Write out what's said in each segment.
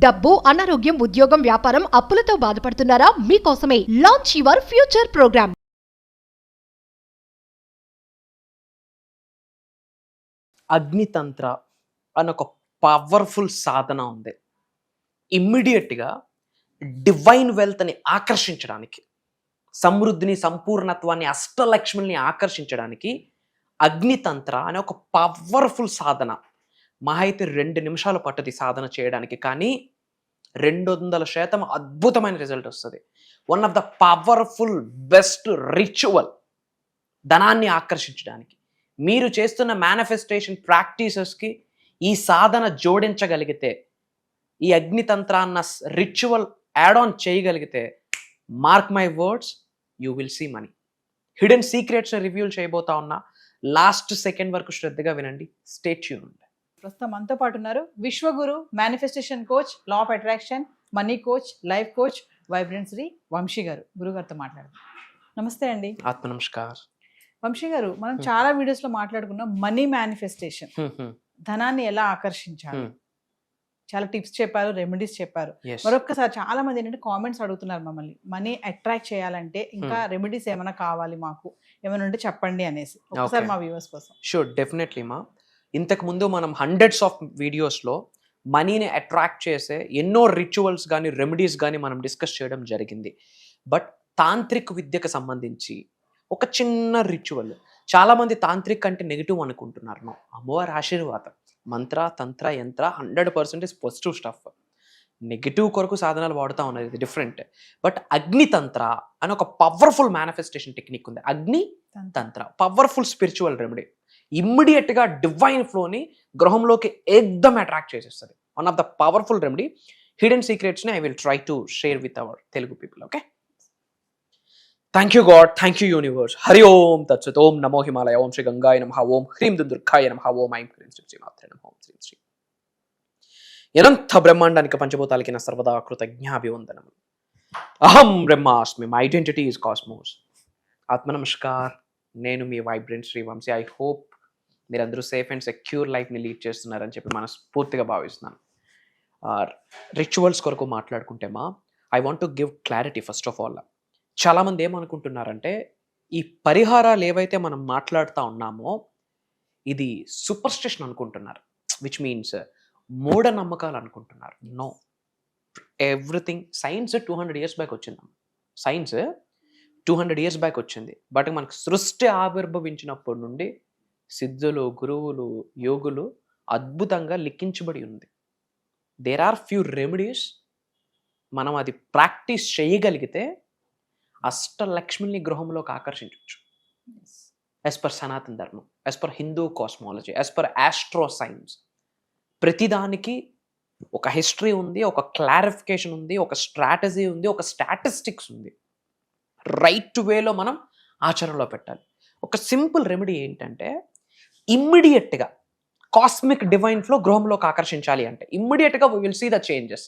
డబ్బు, అనారోగ్యం, ఉద్యోగం, వ్యాపారం, అప్పులతో బాధపడుతున్నారా? మీకోసమే లాంచ్ యువర్ ఫ్యూచర్ ప్రోగ్రామ్. అగ్నితంత్ర అని ఒక పవర్ఫుల్ సాధన ఉంది. ఇమ్మీడియట్గా డివైన్ వెల్త్ని ఆకర్షించడానికి, సమృద్ధిని, సంపూర్ణత్వాన్ని, అష్టలక్ష్మిని ఆకర్షించడానికి అగ్నితంత్ర అనే ఒక పవర్ఫుల్ సాధన. మహా అయితే 2 నిమిషాలు పట్టది సాధన చేయడానికి, కానీ 200% అద్భుతమైన రిజల్ట్ వస్తుంది. One of the powerful best ritual ధనాన్ని ఆకర్షించడానికి. మీరు చేస్తున్న మేనిఫెస్టేషన్ ప్రాక్టీసెస్కి ఈ సాధన జోడించగలిగితే, ఈ అగ్నితంత్ర అన్న రిచువల్ యాడ్ ఆన్ చేయగలిగితే, mark my words, you will see money. Hidden secrets reveal చేయబోతా ఉన్నా. లాస్ట్ సెకండ్ వరకు శ్రద్ధగా వినండి. Stay tuned. ప్రస్తుతం మనతో పాటు ఉన్నారు విశ్వగురు, manifestation coach, law of attraction, money coach, life coach, vibrant Shri Vamshi garu. గురుగారితో మాట్లాడదాం. నమస్తే అండి. ఆత్మ నమస్కార్. వంశీ గారు, మనం చాలా వీడియోస్ లో మాట్లాడుకున్నాం మనీ మేనిఫెస్టేషన్, ధనాన్ని ఎలా ఆకర్షించాలి, చాలా టిప్స్ చెప్పారు, రెమెడీస్ చెప్పారు. మరొక్కసారి చాలా మంది ఏంటంటే కామెంట్స్ అడుగుతున్నారు మమ్మల్ని, మనీ అట్రాక్ట్ చేయాలంటే ఇంకా రెమెడీస్ ఏమైనా కావాలి, మాకు ఏమైనా ఉంటే చెప్పండి అనేసి. ఒకసారి మా వ్యూవర్స్ కోసం. షూర్, డెఫినెట్లీ మా. ఇంతకుముందు మనం హండ్రెడ్స్ ఆఫ్ వీడియోస్లో మనీని అట్రాక్ట్ చేసే ఎన్నో రిచువల్స్ కానీ రెమెడీస్ కానీ మనం డిస్కస్ చేయడం జరిగింది. బట్ తాంత్రిక్ విద్యకు సంబంధించి ఒక చిన్న రిచువల్, చాలామంది తాంత్రిక్ అంటే నెగిటివ్ అనుకుంటున్నారు. అమ్మవారి ఆశీర్వాదం, మంత్ర, తంత్ర, యంత్ర 100% పాజిటివ్ స్టఫ్. నెగిటివ్ కొరకు సాధనాలు వాడుతూ ఉన్నది, ఇది డిఫరెంట్. బట్ అగ్నితంత్ర అని ఒక పవర్ఫుల్ మేనిఫెస్టేషన్ టెక్నిక్ ఉంది. అగ్ని తంత్ర పవర్ఫుల్ స్పిరిచువల్ రెమెడీ. ఇమ్మీడియట్గా డివైన్ ఫ్లోని గృహంలోకి ఏకదమ్ అట్రాక్ట్ చేసేస్తుంది. One of the powerful remedy. Hidden సీక్రెట్స్ని I will try to share with our Telugu people. Okay, thank you god, thank you universe. హరి ఓం తత్సత్. ఓం నమో హిమాలయ. ఓం శ్రీ గంగాయ నమః. ఓం హ్రీం దుర్గాయ నమః. ఓం ఐం హ్రీం శ్రీ శ్రీమాత్రే నమః. ఓం శ్రీ శ్రీ. అనంత బ్రహ్మాండానికి పంచభూతాలకి నా సర్వదా కృతజ్ఞాభివందనము. అహం బ్రహ్మాస్మి, మై ఐడెంటిటీ ఈజ్ కాస్మోస్. ఆత్మ నమస్కార్. నేను మీ vibrant Shri Vamshi. I hope మీరందరూ సేఫ్ అండ్ సెక్యూర్ లైఫ్ని లీడ్ చేస్తున్నారని చెప్పి మనస్ఫూర్తిగా భావిస్తున్నాను. రిచువల్స్ కొరకు మాట్లాడుకుంటే I want to give clarity. First of all, చాలామంది ఏమనుకుంటున్నారంటే ఈ పరిహారాలు ఏవైతే మనం మాట్లాడుతూ ఉన్నామో ఇది సూపర్స్టిషన్ అనుకుంటున్నారు, విచ్ మీన్స్ మూఢనమ్మకాలు అనుకుంటున్నారు. No, everything science 200 years back వచ్చింది. సైన్స్ 200 years బ్యాక్ వచ్చింది. బట్ మనకు సృష్టి ఆవిర్భవించినప్పటి నుండి సిద్ధులు, గురువులు, యోగులు అద్భుతంగా లిఖించబడి ఉంది. There are few remedies. మనం అది ప్రాక్టీస్ చేయగలిగితే అష్టలక్ష్మిని గృహంలోకి ఆకర్షించవచ్చు. యాజ్ పర్ సనాతన ధర్మం, as per Hindu cosmology, as per astro science. ప్రతిదానికి ఒక హిస్టరీ ఉంది, ఒక క్లారిఫికేషన్ ఉంది, ఒక స్ట్రాటజీ ఉంది, ఒక స్టాటిస్టిక్స్ ఉంది. రైట్ వేలో మనం ఆచరణలో పెట్టాలి. ఒక సింపుల్ రెమెడీ ఏంటంటే, ఇమ్మీడియట్గా కాస్మిక్ డివైన్ ఫ్లో గృహంలోకి ఆకర్షించాలి అంటే ఇమ్మీడియట్గా we will see the changes.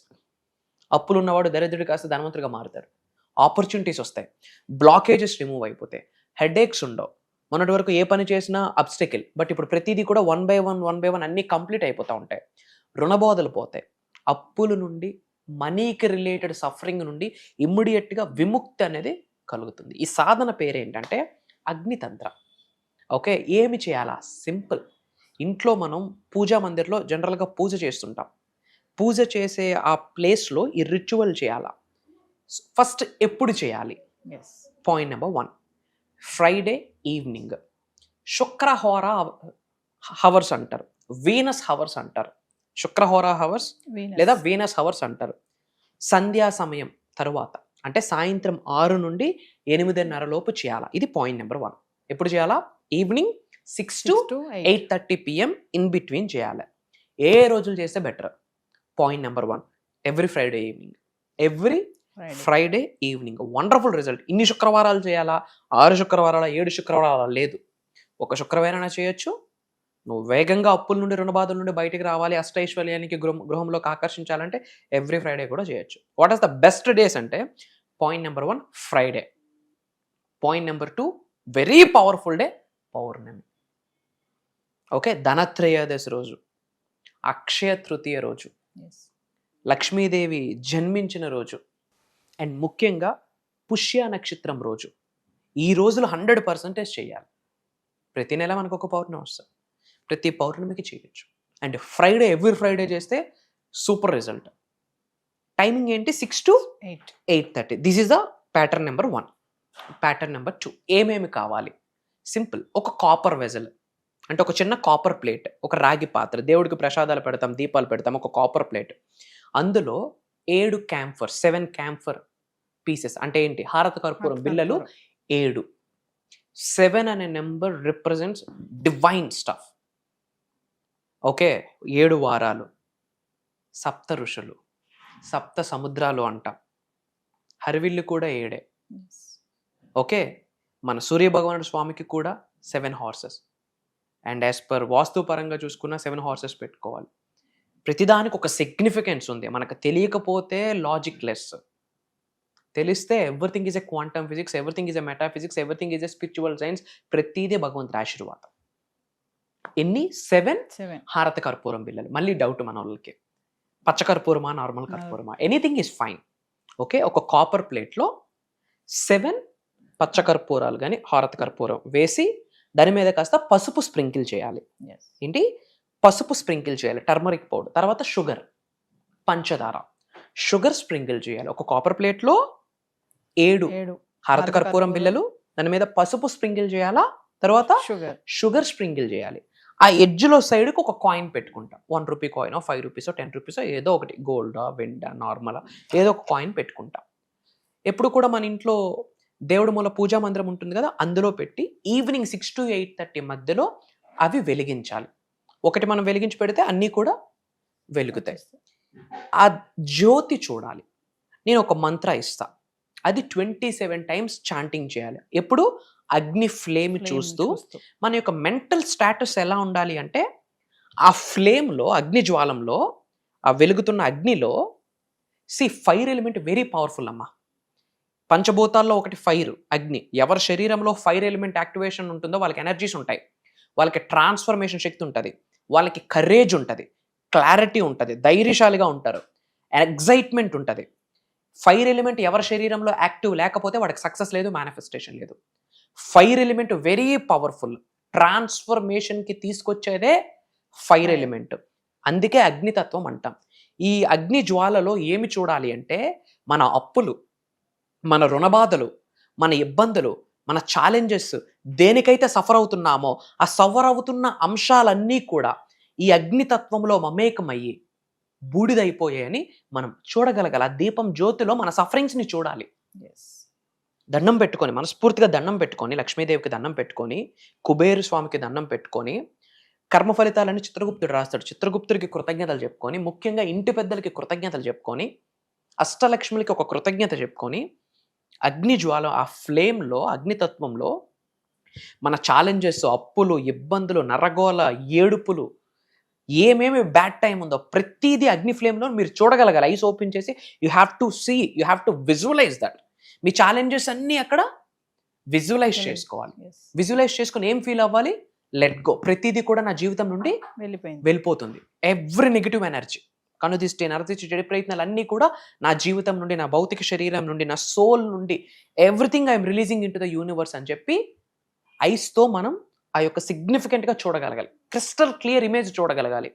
అప్పులు ఉన్నవాడు దరిద్రుడు కాస్త ధనవంతుడిగా మారుతారు. ఆపర్చునిటీస్ వస్తాయి, బ్లాకేజెస్ రిమూవ్ అయిపోతాయి, హెడేక్స్ ఉండవు. మొన్నటి వరకు ఏ పని చేసినా అబ్స్టికల్, బట్ ఇప్పుడు ప్రతిదీ కూడా 1 by 1 అన్నీ కంప్లీట్ అయిపోతూ ఉంటాయి. రుణబోధలు పోతాయి. అప్పుల నుండి, మనీకి రిలేటెడ్ సఫరింగ్ నుండి ఇమ్మీడియట్గా విముక్తి అనేది కలుగుతుంది. ఈ సాధన పేరు ఏంటంటే అగ్నితంత్ర. ఓకే, ఏమి చేయాలా? సింపుల్. ఇంట్లో మనం పూజా మందిర్లో జనరల్గా పూజ చేస్తుంటాం. పూజ చేసే ఆ ప్లేస్లో ఈ రిచువల్ చేయాలా. ఫస్ట్ ఎప్పుడు చేయాలి? Point number 1, Friday evening. శుక్రహోర హవర్స్ అంటారు, వీనస్ హవర్స్ అంటారు. శుక్రహోర హవర్స్ లేదా వీనస్ హవర్స్ అంటారు. సంధ్యా సమయం తరువాత, అంటే సాయంత్రం 6 నుండి 8:30 లోపు చేయాలా. ఇది పాయింట్ నెంబర్ 1. ఎప్పుడు చేయాలా? Evening 6 to 8:30 PM in between చేయాలి. ఏ రోజులు చేస్తే better? Point number 1, every Friday evening. Every Friday evening. Wonderful result. ఇన్ని శుక్రవారాలు చేయాలా? 6 శుక్రవారాల, 7 శుక్రవారాల లేదు. ఒక శుక్రవారం చేయొచ్చు. నువ్వు వేగంగా అప్పుల నుండి, రుణబాధల నుండి బయటికి రావాలి, అష్టైశ్వర్యానికి గృహంలోకి ఆకర్షించాలంటే ఎవ్రీ ఫ్రైడే కూడా చేయొచ్చు. What is the best days అంటే, point number 1 Friday. Point number 2 very powerful day పౌర్ణమి. ఓకే, ధనత్రయోదశి రోజు, అక్షయ తృతీయ రోజు, లక్ష్మీదేవి జన్మించిన రోజు అండ్ ముఖ్యంగా పుష్య నక్షత్రం రోజు ఈ రోజులు 100% చేయాలి. ప్రతి నెల మనకు ఒక పౌర్ణమి వస్తుంది, ప్రతి పౌర్ణమికి చేయొచ్చు. అండ్ ఫ్రైడే, ఎవ్రీ ఫ్రైడే చేస్తే సూపర్ రిజల్ట్. టైమింగ్ ఏంటి? 6 to 8:30. This is the pattern number 1. Pattern number 2, ఏమేమి కావాలి? సింపుల్. ఒక కాపర్ వెజల్ అంటే ఒక చిన్న కాపర్ ప్లేట్, ఒక రాగి పాత్ర, దేవుడికి ప్రసాదాలు పెడతాం, దీపాలు పెడతాం, ఒక కాపర్ ప్లేట్. అందులో 7 క్యాంఫర్ పీసెస్ అంటే ఏంటి? హారత కర్పూరం బిళ్ళలు 7. 7 అనే number represents divine stuff. Okay, 7 వారాలు, 7 ఋషులు, 7 సముద్రాలు అంటాం. హరివిల్లు కూడా 7. ఓకే, మన సూర్య భగవానుడు స్వామికి కూడా 7 హార్సెస్. అండ్ యాజ్ పర్ వాస్తు పరంగా చూసుకున్న 7 హార్సెస్ పెట్టుకోవాలి. ప్రతిదానికి ఒక సిగ్నిఫికెన్స్ ఉంది. మనకు తెలియకపోతే లాజిక్ లెస్, తెలిస్తే everything is a quantum physics, everything is a metaphysics, everything is a spiritual science. ప్రతిదీ భగవంతుడి ఆశీర్వాదం. ఎన్ని? 7 హారత కర్పూరం బిళ్ళలు. మళ్ళీ డౌట్ మన వాళ్ళకి, పచ్చ కర్పూరమా నార్మల్ కర్పూరమా? Anything is fine. ఓకే, ఒక కాపర్ ప్లేట్లో 7 పచ్చ కర్పూరాలు కానీ హారత కర్పూరం వేసి దాని మీద కాస్త పసుపు స్ప్రింకిల్ చేయాలి. ఏంటి? పసుపు స్ప్రింకిల్ చేయాలి, టర్మరిక్ పౌడర్. తర్వాత షుగర్, పంచదార, షుగర్ స్ప్రింకిల్ చేయాలి. ఒక కాపర్ ప్లేట్లో 7 హారత కర్పూరం బిళ్ళలు, దాని మీద పసుపు స్ప్రింకిల్ చేయాలా, తర్వాత షుగర్ స్ప్రింకిల్ చేయాలి. ఆ ఎడ్జ్లో సైడ్కి ఒక కాయిన్ పెట్టుకుంటాం. 1 రూపీ కాయిన్, 5 రూపీస్, 10 రూపీస్, ఏదో ఒకటి, గోల్డా వెండా నార్మలా, ఏదో ఒక కాయిన్ పెట్టుకుంటాం. ఎప్పుడు కూడా మన ఇంట్లో దేవుడి మూల పూజా మందిరం ఉంటుంది కదా, అందులో పెట్టి ఈవినింగ్ 6 to 8:30 మధ్యలో అవి వెలిగించాలి. ఒకటి మనం వెలిగించి పెడితే అన్నీ కూడా వెలుగుతాయి. ఆ జ్యోతి చూడాలి. నేను ఒక మంత్ర ఇస్తా, అది 27 times చాంటింగ్ చేయాలి. ఎప్పుడు? అగ్ని ఫ్లేమ్ చూస్తూ. మన యొక్క మెంటల్ స్టాటస్ ఎలా ఉండాలి అంటే, ఆ ఫ్లేమ్లో, అగ్ని జ్వాలంలో, ఆ వెలుగుతున్న అగ్నిలో ఫైర్ ఎలిమెంట్ వెరీ పవర్ఫుల్ అమ్మా. పంచభూతాల్లో ఒకటి ఫైర్, అగ్ని. ఎవరి శరీరంలో ఫైర్ ఎలిమెంట్ యాక్టివేషన్ ఉంటుందో వాళ్ళకి ఎనర్జీస్ ఉంటాయి, వాళ్ళకి ట్రాన్స్ఫర్మేషన్ శక్తి ఉంటుంది, వాళ్ళకి కరేజ్ ఉంటుంది, క్లారిటీ ఉంటుంది, ధైర్యశాలిగా ఉంటారు, ఎగ్జైట్మెంట్ ఉంటుంది. ఫైర్ ఎలిమెంట్ ఎవరి శరీరంలో యాక్టివ్ లేకపోతే వాడికి సక్సెస్ లేదు, మేనిఫెస్టేషన్ లేదు. ఫైర్ ఎలిమెంట్ వెరీ పవర్ఫుల్, ట్రాన్స్ఫర్మేషన్కి తీసుకొచ్చేదే ఫైర్ ఎలిమెంట్. అందుకే అగ్నితత్వం అంటాం. ఈ అగ్ని జ్వాలలో ఏమి చూడాలి అంటే, మన అప్పులు, మన రుణబాధలు, మన ఇబ్బందులు, మన ఛాలెంజెస్, దేనికైతే సఫర్ అవుతున్నామో ఆ సఫర్ అవుతున్న అంశాలన్నీ కూడా ఈ అగ్నితత్వంలో మమేకమయ్యి బూడిదైపోయాయని మనం చూడగలగాలి. ఆ దీపం జ్యోతిలో మన సఫరింగ్స్ని చూడాలి. దండం పెట్టుకొని, మనస్ఫూర్తిగా దండం పెట్టుకొని, లక్ష్మీదేవికి దండం పెట్టుకొని, కుబేరు స్వామికి దండం పెట్టుకొని, కర్మ ఫలితాలని చిత్రగుప్తుడు రాస్తాడు. చిత్రగుప్తుడికి కృతజ్ఞతలు చెప్పుకొని, ముఖ్యంగా ఇంటి పెద్దలకి కృతజ్ఞతలు చెప్పుకొని, అష్టలక్ష్ములకి ఒక కృతజ్ఞత చెప్పుకొని, అగ్ని జ్వాల, ఆ ఫ్లేమ్లో, అగ్నితత్వంలో మన ఛాలెంజెస్, అప్పులు, ఇబ్బందులు, నరగోల, ఏడుపులు, ఏమేమి బ్యాడ్ టైం ఉందో ప్రతిదీ అగ్ని ఫ్లేమ్లో మీరు చూడగలగాలి. ఐస్ ఓపెన్ చేసి you have to see, you have to visualize that. మీ ఛాలెంజెస్ అన్నీ అక్కడ విజువలైజ్ చేసుకోవాలి. విజువలైజ్ చేసుకుని ఏం ఫీల్ అవ్వాలి? Let go. ప్రతిదీ కూడా నా జీవితం నుండి వెళ్ళిపోతుంది. ఎవ్రీ నెగిటివ్ ఎనర్జీ, కనుదిష్టి, నరదిష్టి, చెడు ప్రయత్నాలు అన్నీ కూడా నా జీవితం నుండి, నా భౌతిక శరీరం నుండి, నా సోల్ నుండి, everything I'm releasing into the universe అని చెప్పి ఐస్తో మనం ఆ యొక్క సిగ్నిఫికెంట్గా చూడగలగాలి. క్రిస్టల్ క్లియర్ ఇమేజ్ చూడగలగాలి.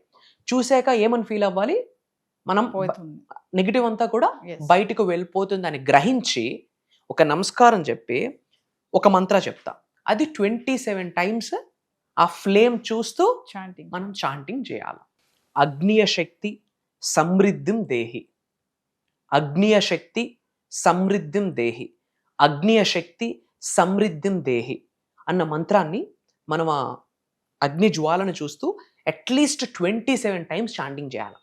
చూసాక ఏమని ఫీల్ అవ్వాలి? మనం నెగిటివ్ అంతా కూడా బయటకు వెళ్ళిపోతుంది అని గ్రహించి ఒక నమస్కారం చెప్పి ఒక మంత్ర చెప్తా. అది 27 times ఆ ఫ్లేమ్ చూస్తూ మనం చాంటింగ్ చేయాలి. అగ్నియ శక్తి సమృద్ధిం దేహి, అగ్నియ శక్తి సమృద్ధిం దేహి, అగ్నియ శక్తి సమృద్ధిం దేహి అన్న మంత్రాన్ని మనం ఆ అగ్ని జ్వాలను చూస్తూ అట్లీస్ట్ 27 times చాంటింగ్ చేయాలి.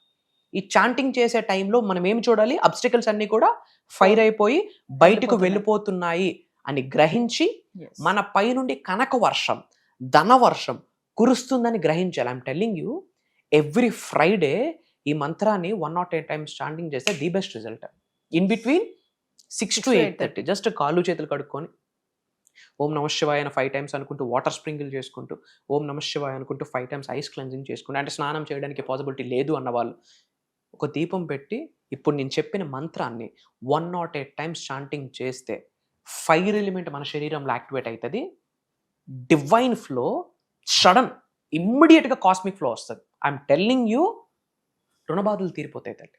ఈ చాంటింగ్ చేసే టైంలో మనం ఏమి చూడాలి? అబ్స్టికల్స్ అన్నీ కూడా ఫైర్ అయిపోయి బయటకు వెళ్ళిపోతున్నాయి అని గ్రహించి మన పై నుండి కనక వర్షం, ధన వర్షం కురుస్తుందని గ్రహించాలి. I'm telling you, every Friday ఈ మంత్రాన్ని 108 times చాంటింగ్ చేస్తే the best result. In between 6 to 8:30 just కాళ్ళు చేతులు కడుక్కొని ఓం నమ శివాయ అని 5 times అనుకుంటూ వాటర్ స్ప్రింకిల్ చేసుకుంటూ, ఓం నమ శివాయ అనుకుంటూ 5 times ఐస్ క్లెన్జింగ్ చేసుకుంటూ, అంటే స్నానం చేయడానికి పాసిబిలిటీ లేదు అన్న వాళ్ళు ఒక దీపం పెట్టి ఇప్పుడు నేను చెప్పిన మంత్రాన్ని 108 టైమ్స్ చాంటింగ్ చేస్తే ఫైర్ ఎలిమెంట్ మన శరీరంలో యాక్టివేట్ అవుతుంది. డివైన్ ఫ్లో సడన్ ఇమ్మీడియట్గా కాస్మిక్ ఫ్లో వస్తుంది. ఐఎమ్ టెల్లింగ్ యూ, రుణబాధలు తీరిపోతాయి తల్లి,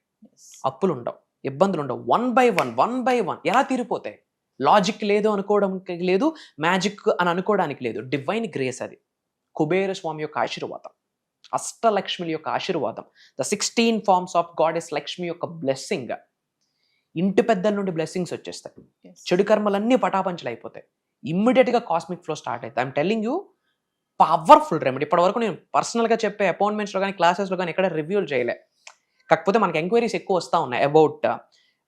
అప్పులు ఉండవు, ఇబ్బందులు ఉండవు. వన్ బై వన్ ఎలా తీరిపోతాయి? లాజిక్ లేదు అనుకోవడానికి లేదు, మ్యాజిక్ అని అనుకోవడానికి లేదు. డివైన్ గ్రేస్ అది. కుబేర స్వామి యొక్క ఆశీర్వాదం, అష్టలక్ష్మిల యొక్క ఆశీర్వాదం, the 16 forms of goddess Lakshmi యొక్క బ్లెస్సింగ్. ఇంటి పెద్దల నుండి బ్లెస్సింగ్స్ వచ్చేస్తాయి. చెడు కర్మలన్నీ పటాపంచలు అయిపోతాయి. ఇమ్మీడియట్గా కాస్మిక్ ఫ్లో స్టార్ట్ అవుతుంది. I'm telling you, powerful remedy. ఇప్పటివరకు నేను పర్సనల్గా చెప్పే అపాయింట్మెంట్స్లో కానీ క్లాసెస్లో కానీ ఎక్కడ రివ్యూలు చేయలే. కాకపోతే మనకి ఎంక్వైరీస్ ఎక్కువ వస్తూ ఉన్నాయి అబౌట్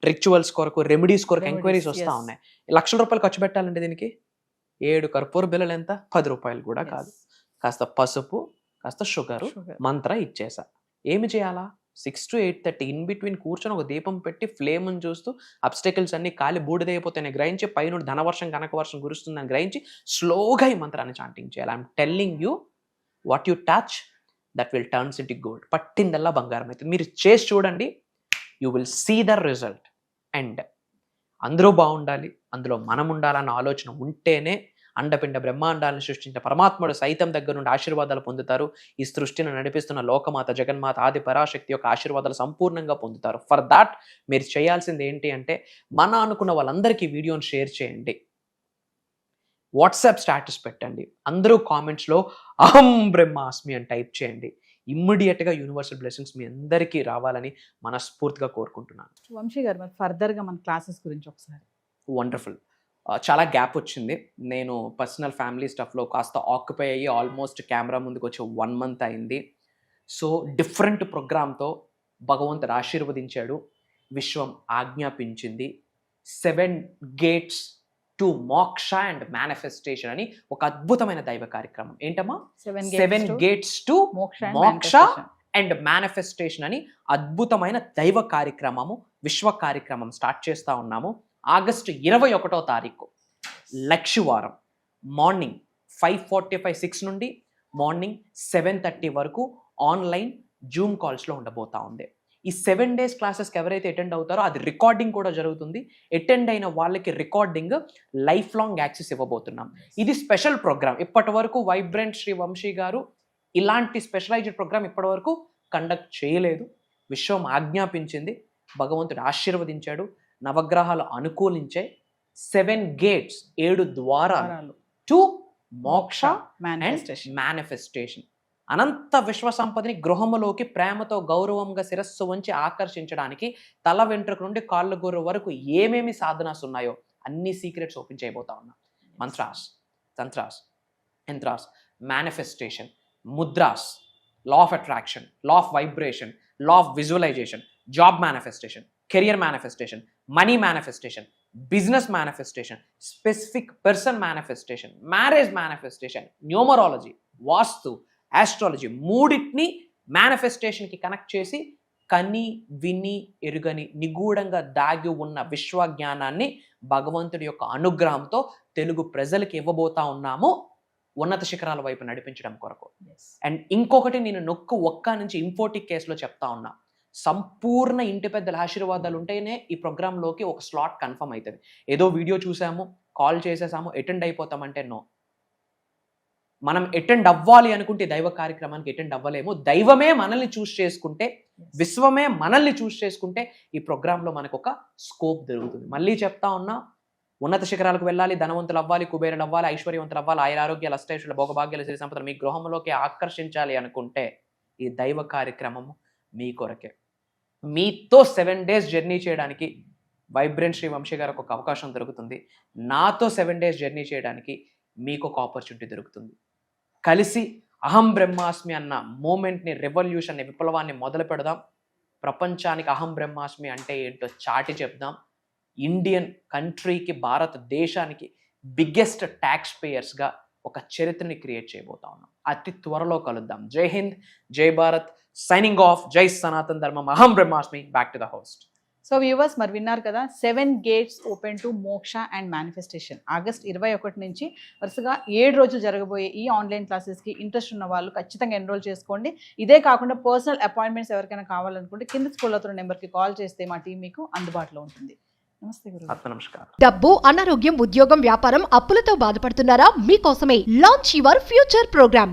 రిచువల్స్ కొరకు, రెమెడీస్ కొరకు ఎంక్వైరీస్ వస్తూ ఉన్నాయి. ₹1,00,000 ఖర్చు పెట్టాలంటే దీనికి 7 కర్పూర బిళ్ళలు ఎంత? ₹10 కూడా కాదు. కాస్త పసుపు, కాస్త షుగరు, మంత్ర ఇచ్చేసా. ఏమి చేయాలా? 6 to 8:30 ఇన్ బిట్వీన్ కూర్చొని ఒక దీపం పెట్టి ఫ్లేమ్ని చూస్తూ అబ్స్టెకల్స్ అన్ని కాలి బూడిదైపోతాయని గ్రహించి, పైనుండి ధనవర్షం కనకవర్షం కురుస్తుందని గ్రహించి స్లోగా ఈ మంత్రాన్ని చాంటింగ్ చేయాలి. I'm telling you, what you touch that will turns into gold. పట్టిందల్లా బంగారం అవుతుంది. మీరు చేసి చూడండి, you will see the result. And అందరూ బాగుండాలి, అందులో మనం ఉండాలన్న ఆలోచన ఉంటేనే అండపిండ బ్రహ్మాండాలను సృష్టించిన పరమాత్ముడు సైతం దగ్గర నుండి ఆశీర్వాదాలు పొందుతారు. ఈ సృష్టిని నడిపిస్తున్న లోకమాత జగన్మాత ఆది పరాశక్తి యొక్క ఆశీర్వాదాలు సంపూర్ణంగా పొందుతారు. ఫర్ దాట్ మీరు చేయాల్సింది ఏంటి అంటే, మన అనుకున్న వాళ్ళందరికీ వీడియోని షేర్ చేయండి, వాట్సాప్ స్టాటస్ పెట్టండి, అందరూ కామెంట్స్లో అహం బ్రహ్మాస్మి అని టైప్ చేయండి. ఇమ్మీడియట్గా యూనివర్సల్ బ్లెస్సింగ్స్ మీ అందరికీ రావాలని మనస్ఫూర్తిగా కోరుకుంటున్నాను. వంశీ గారు, మరి ఫర్దర్గా మన క్లాసెస్ గురించి ఒకసారి. వండర్ఫుల్. చాలా గ్యాప్ వచ్చింది. నేను పర్సనల్ ఫ్యామిలీ స్టఫ్లో కాస్త ఆక్యుపై అయ్యి ఆల్మోస్ట్ కెమెరా ముందుకు వచ్చి 1 month అయింది. సో డిఫరెంట్ ప్రోగ్రామ్తో భగవంతుడు ఆశీర్వదించాడు, విశ్వం ఆజ్ఞాపించింది. 7 gates టు మోక్ష అండ్ మేనిఫెస్టేషన్ అని ఒక అద్భుతమైన దైవ కార్యక్రమం. ఏంటమ్మా? 7 gates టు మోక్ష అండ్ మేనిఫెస్టేషన్ అని అద్భుతమైన దైవ కార్యక్రమము, విశ్వ కార్యక్రమం స్టార్ట్ చేస్తూ ఉన్నాము. ఆగస్టు 21వ తారీఖు లక్షవారం మార్నింగ్ 5:45 నుండి మార్నింగ్ 7:30 వరకు ఆన్లైన్ జూమ్ కాల్స్లో ఉండబోతా ఉంది. ఈ 7 days క్లాసెస్కి ఎవరైతే అటెండ్ అవుతారో అది రికార్డింగ్ కూడా జరుగుతుంది. అటెండ్ అయిన వాళ్ళకి రికార్డింగ్ లైఫ్ లాంగ్ యాక్సెస్ ఇవ్వబోతున్నాం. ఇది స్పెషల్ ప్రోగ్రామ్. ఇప్పటి వరకు వైబ్రెంట్ శ్రీ వంశీ గారు ఇలాంటి స్పెషలైజ్డ్ ప్రోగ్రామ్ ఇప్పటి వరకు కండక్ట్ చేయలేదు. విశ్వం ఆజ్ఞాపించింది, భగవంతుడు ఆశీర్వదించాడు, నవగ్రహాలు అనుకూలించే 7 gates 7 ద్వారాలు టు మోక్ష అండ్ మేనిఫెస్టేషన్. అనంత విశ్వ సంపదని గృహములోకి ప్రేమతో గౌరవంగా శిరస్సు వంచి ఆకర్షించడానికి తల వెంట్రుక నుండి కాళ్ళ గోరు వరకు ఏమేమి సాధనాస్ ఉన్నాయో అన్ని సీక్రెట్స్ ఓపెన్ చేయబోతా ఉన్నా. Mantras, tantras, yantras, manifestation, mudras, law of attraction, law of vibration, law of visualisation, job manifestation, career manifestation, money manifestation, business manifestation, specific person manifestation, marriage manifestation, numerology, Vastu, astrology, మూడింటిని మేనిఫెస్టేషన్కి connect చేసి కని విని ఎరుగని నిగూఢంగా దాగి ఉన్న విశ్వజ్ఞానాన్ని భగవంతుడి యొక్క అనుగ్రహంతో తెలుగు ప్రజలకు ఇవ్వబోతా ఉన్నాము, ఉన్నత శిఖరాల వైపు నడిపించడం కొరకు. అండ్ ఇంకొకటి నేను ఒక్క నుంచి ఇంఫోటిక్ కేసులో చెప్తా ఉన్నా, సంపూర్ణ ఇంటి పెద్దల ఆశీర్వాదాలు ఉంటేనే ఈ ప్రోగ్రాంలోకి ఒక స్లాట్ కన్ఫర్మ్ అవుతుంది. ఏదో వీడియో చూసాము, కాల్ చేసేసాము, అటెండ్ అయిపోతామంటే నో. మనం అటెండ్ అవ్వాలి అనుకుంటే దైవ కార్యక్రమానికి అటెండ్ అవ్వలేము. దైవమే మనల్ని చూస్ చేసుకుంటే, విశ్వమే మనల్ని చూస్ చేసుకుంటే ఈ ప్రోగ్రాంలో మనకు ఒక స్కోప్ దొరుకుతుంది. మళ్ళీ చెప్తా ఉన్నా, ఉన్నత శిఖరాలకు వెళ్ళాలి, ధనవంతులు అవ్వాలి, కుబేరులు అవ్వాలి, ఐశ్వర్యవంతులు అవ్వాలి, ఆయురారోగ్యాలు, అష్టైశ్వర్యాలు, భోగభాగ్యాలు, సిరి సంపదలు మీ గృహంలోకి ఆకర్షించాలి అనుకుంటే ఈ దైవ కార్యక్రమము మీ కొరకే. మీతో 7 days జర్నీ చేయడానికి వైబ్రెంట్ శ్రీ వంశీ గారికి ఒక అవకాశం దొరుకుతుంది. నాతో 7 days జర్నీ చేయడానికి మీకు ఒక ఆపర్చునిటీ దొరుకుతుంది. కలిసి అహం బ్రహ్మాస్మి అన్న మూమెంట్ని, రెవల్యూషన్ని, విప్లవాన్ని మొదలు పెడదాం. ప్రపంచానికి అహం బ్రహ్మాస్మి అంటే ఏంటో చాటి చెప్దాం. ఇండియన్ కంట్రీకి, భారతదేశానికి బిగ్గెస్ట్ ట్యాక్స్ పేయర్స్గా ఒక చరిత్రని క్రియేట్ చేయబోతా ఉన్నాం. అతి త్వరలో కలుద్దాం. జై హింద్, జై భారత్, సైనింగ్ ఆఫ్. జై సనాతన్ ధర్మం. అహం బ్రహ్మాస్మి. Back to the host. So viewers మరి విన్నారు కదా 7 gates ఓపెన్ టు మోక్ష అండ్ మేనిఫెస్టేషన్. ఆగస్ట్ 21 నుంచి వరుసగా 7 రోజులు జరగబోయే ఈ ఆన్లైన్ క్లాసెస్కి ఇంట్రెస్ట్ ఉన్న వాళ్ళు ఖచ్చితంగా ఎన్రోల్ చేసుకోండి. ఇదే కాకుండా పర్సనల్ అపాయింట్మెంట్స్ ఎవరికైనా కావాలనుకుంటే కింద స్కూల్ అవుతున్న నెంబర్కి కాల్ చేస్తే మా టీం మీకు అందుబాటులో ఉంటుంది. నమస్తే గురు. నమస్కారం. డబ్బు, అనారోగ్యం, ఉద్యోగం, వ్యాపారం, అప్పులతో బాధపడుతున్నారా? మీకోసమే లాంచ్ యువర్ ఫ్యూచర్ ప్రోగ్రామ్.